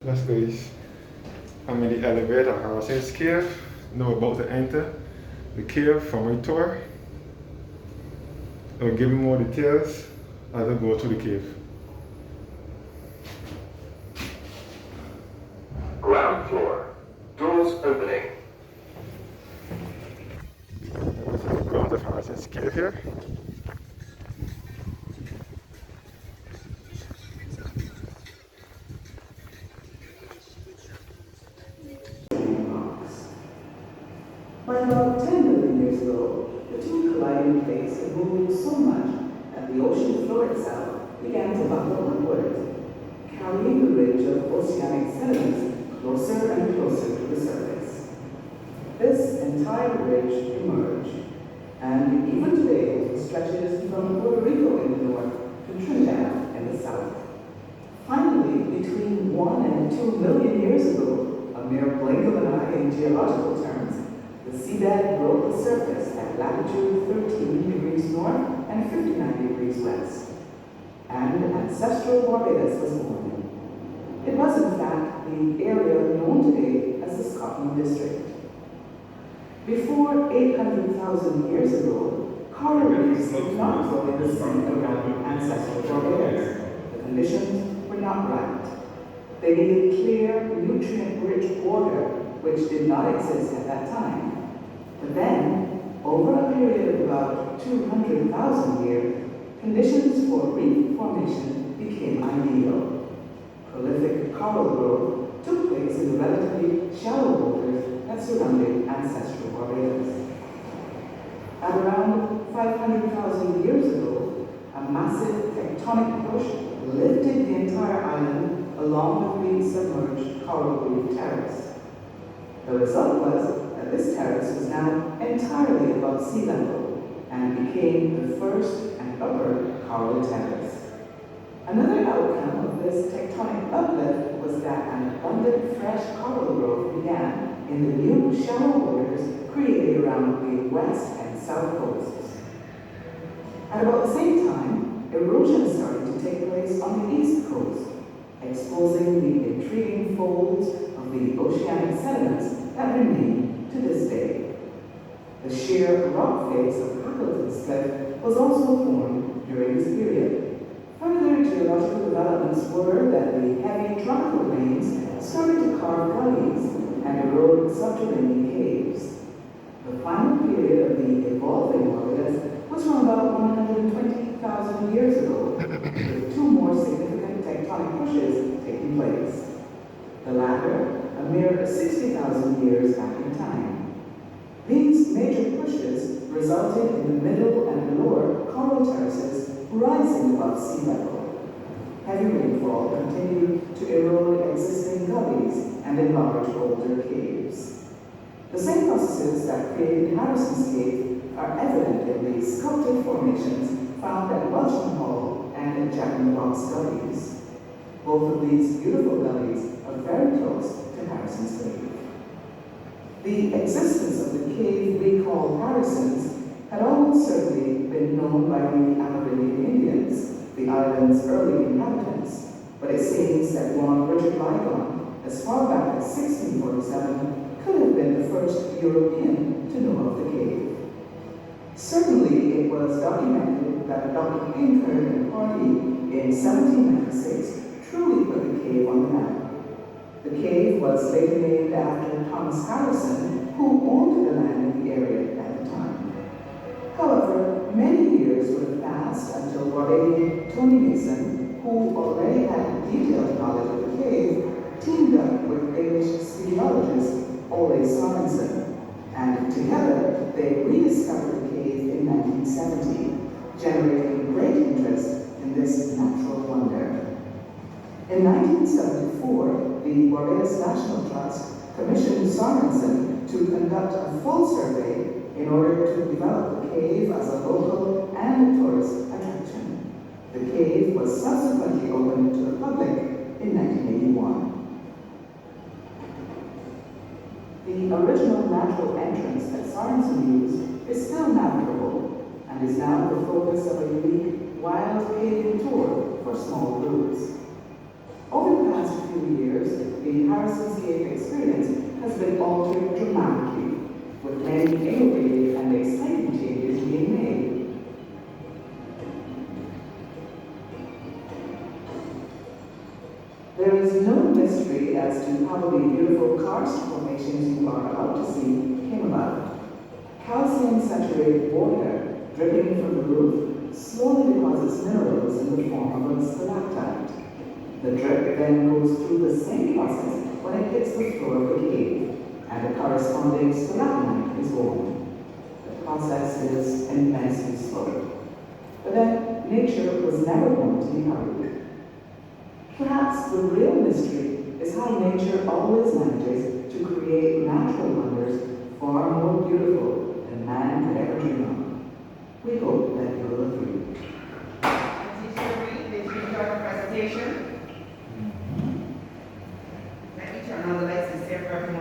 Let's go. I'm in the elevator. I was in this cave. Now about to enter the cave for my tour. I'll give you more details as I go to the cave. Ground floor. Doors opening. This is the grounds of Harrison's cave here. By about 10 million years ago, the two colliding plates had moved so much that the ocean floor itself began to buckle upward, carrying the ridge of oceanic sediments closer and closer to the surface. This entire ridge emerged, and even today stretches from Puerto Rico in the north to Trinidad in the south. Finally, between 1 and 2 million years ago, a mere blink of an eye in geological terms, the seabed broke the surface at latitude 13 degrees north and 59 degrees west, and ancestral Barbados was born. It was, in fact, the area known today as the Scotland District. Before 800,000 years ago, coral reefs did not grow in the sea around ancestral Barbados. The conditions were not right. They needed clear, nutrient-rich water, which did not exist at that time. But then, over a period of about 200,000 years, conditions for reef formation became ideal. Prolific coral growth took place in the relatively shallow waters that surrounded ancestral Barbados. At around 500,000 years ago, a massive tectonic push lifted the entire island along with the submerged coral reef terrace. The result was that this terrace was now entirely above sea level and became the first and upper coral terrace. Another outcome of this tectonic uplift was that an abundant fresh coral growth began in the new shallow waters created around the west and south coasts. At about the same time, erosion started to take place on the east coast, exposing the intriguing folds of the oceanic sediments that remain to this day. The sheer rock face of Hackleton's Cliff was also formed during this period. Further geological developments were that the heavy tropical rains started to carve gullies and erode subterranean caves. The final period of the evolving Barbados was from about 120,000 years ago, with two more significant tectonic pushes taking place. The latter, a mere 60,000 years back in time. These major pushes resulted in the middle and lower coral terraces rising above sea level. Heavy rainfall continued to erode existing gullies and enlarge older caves. The same processes that created Harrison's Cave are evident in the sculpted formations found at Welshman Hall and at Jack in the Box gullies. Both of these beautiful gullies are very close to Harrison's Cave. The existence of the cave we call Harrison's had almost certainly been known by the Amerindian Indians, the island's early inhabitants, but it seems that one Richard Ligon, as far back as 1647, could have been the first European to know of the cave. Certainly, it was documented that Dr. Pinkard and Hardy in 1796 truly put the cave on the map. The cave was later named after Thomas Harrison, who owned the land in the area at the time. However, many years would have passed until Barbadian Tony Mason, who already had detailed knowledge of the cave, teamed up with Danish speleologist Ole Sorensen, and together they rediscovered the cave in 1970, generating great interest in this natural wonder. In 1974, the Barbados National Trust commissioned Sorensen to conduct a full survey in order to develop the cave as a local and tourist attraction. The cave was subsequently opened to the public in 1981. The original natural entrance that Sorensen used is still navigable and is now the focus of a unique wild caving tour for small groups. Over the past few years, the the Harrison's Cave experience has been altered dramatically, with many innovative and exciting changes being made. There is no mystery as to how the beautiful karst formations you are about to see came about. Calcium-saturated water dripping from the roof slowly deposits minerals in the form of a stalactite. The drip then goes through the same process when it hits the floor of the cave, and a corresponding stalagmite is born. The process is immensely slow. But then, nature was never going to be hurried. Perhaps the real mystery is how nature always manages to create natural wonders far more beautiful than man could ever dream of. We hope that you will agree. Teacher Reed, did you enjoy the presentation? Let me turn on the lights and see if everyone